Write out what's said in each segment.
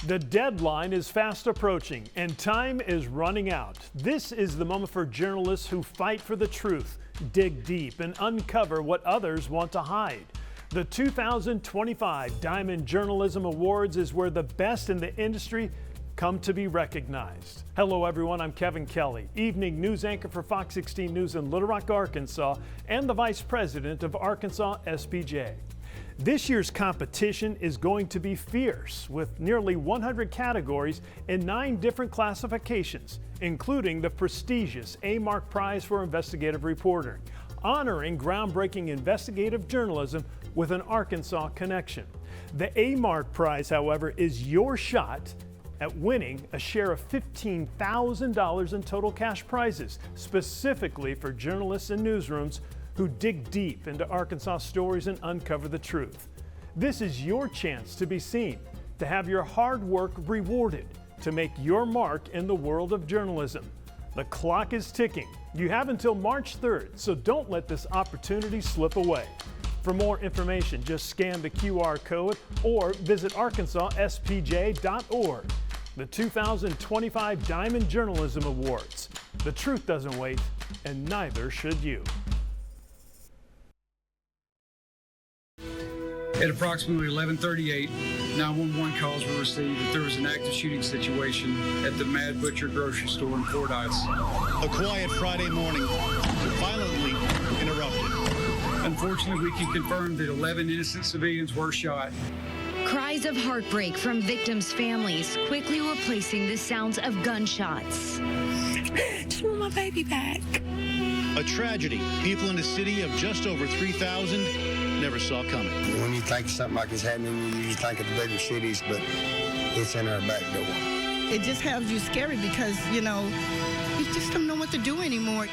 The deadline is fast approaching and time is running out. This is the moment for journalists who fight for the truth, dig deep, and uncover what others want to hide. The 2025 Diamond Journalism Awards is where the best in the industry come to be recognized. Hello everyone, I'm Kevin Kelly, evening news anchor for Fox 16 News in Little Rock, Arkansas, and the vice president of Arkansas SPJ. This year's competition is going to be fierce, with nearly 100 categories in 9 different classifications, including the prestigious A-Mark Prize for Investigative Reporting, honoring groundbreaking investigative journalism with an Arkansas connection. The A-Mark Prize, however, is your shot at winning a share of $15,000 in total cash prizes, specifically for journalists and newsrooms who dig deep into Arkansas stories and uncover the truth. This is your chance to be seen, to have your hard work rewarded, to make your mark in the world of journalism. The clock is ticking. You have until March 3rd, so don't let this opportunity slip away. For more information, just scan the QR code or visit arkansasspj.org. The 2025 Diamond Journalism Awards. The truth doesn't wait, and neither should you. At approximately 11:38, 911 calls were received that there was an active shooting situation at the Mad Butcher grocery store in Fordyce. A quiet Friday morning, violently interrupted. Unfortunately, we can confirm that 11 innocent civilians were shot. Cries of heartbreak from victims' families quickly replacing the sounds of gunshots. Just want my baby back. A tragedy people in a city of just over 3,000 never saw coming. When you think something like this happening, you think of the bigger cities, but it's in our back door. It just has you scary because, you just don't know what to do anymore.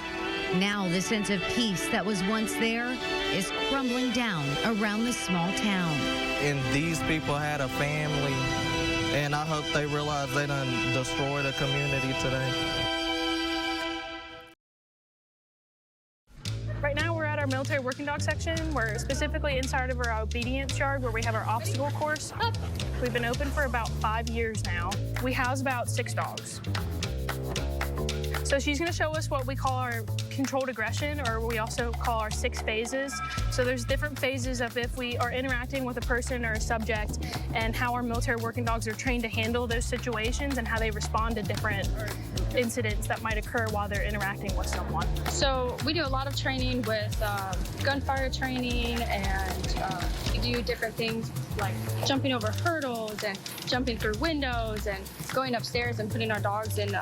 Now the sense of peace that was once there is crumbling down around the small town. And these people had a family, and I hope they realize they done destroyed a community today. Right now we're at our military working dog section. We're specifically inside of our obedience yard where we have our obstacle course. We've been open for about 5 years now. We house about 6 dogs. So she's going to show us what we call our controlled aggression, or we also call our 6 phases. So there's different phases of if we are interacting with a person or a subject, and how our military working dogs are trained to handle those situations and how they respond to different incidents that might occur while they're interacting with someone. So we do a lot of training with gunfire training, and we do different things like jumping over hurdles and jumping through windows and going upstairs and putting our dogs in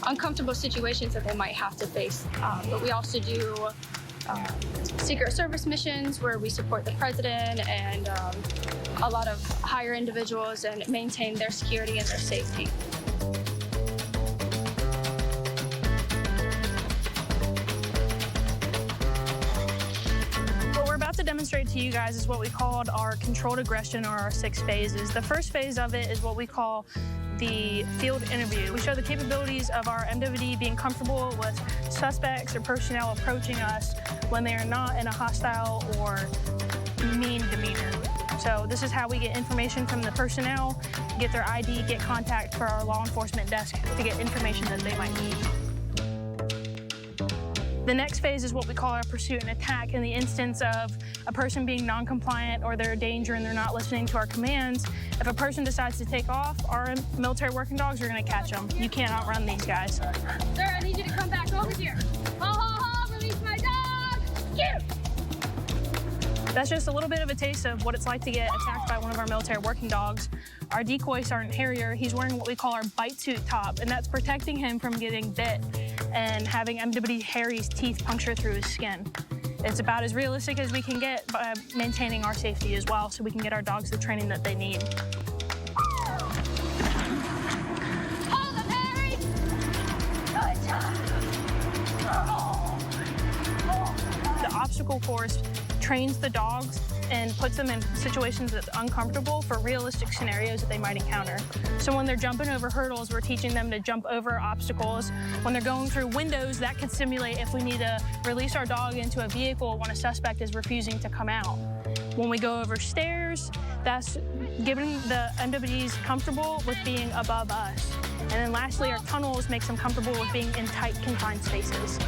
uncomfortable situations that they might have to face. But we also do Secret Service missions where we support the president and a lot of higher individuals and maintain their security and their safety. What we're about to demonstrate to you guys is what we called our controlled aggression, or our 6 phases. The first phase of it is what we call the field interview. We show the capabilities of our MWD being comfortable with suspects or personnel approaching us when they are not in a hostile or mean demeanor. So this is how we get information from the personnel, get their ID, get contact for our law enforcement desk to get information that they might need. The next phase is what we call our pursuit and attack. In the instance of a person being non-compliant or they're a danger and they're not listening to our commands, if a person decides to take off, our military working dogs are going to catch them. You can't outrun these guys. Sir, I need you to come back over here. Ho, ho, ho, release my dog! Cute! That's just a little bit of a taste of what it's like to get attacked by one of our military working dogs. Our decoy sergeant Harrier, he's wearing what we call our bite suit top, and that's protecting him from getting bit and having MWD Harry's teeth puncture through his skin. It's about as realistic as we can get by maintaining our safety as well, so we can get our dogs the training that they need. Hold up, Harry! Good job! The obstacle course trains the dogs and puts them in situations that's uncomfortable for realistic scenarios that they might encounter. So when they're jumping over hurdles, we're teaching them to jump over obstacles. When they're going through windows, that could simulate if we need to release our dog into a vehicle when a suspect is refusing to come out. When we go over stairs, that's giving the MWDs comfortable with being above us. And then lastly, our tunnels makes them comfortable with being in tight, confined spaces.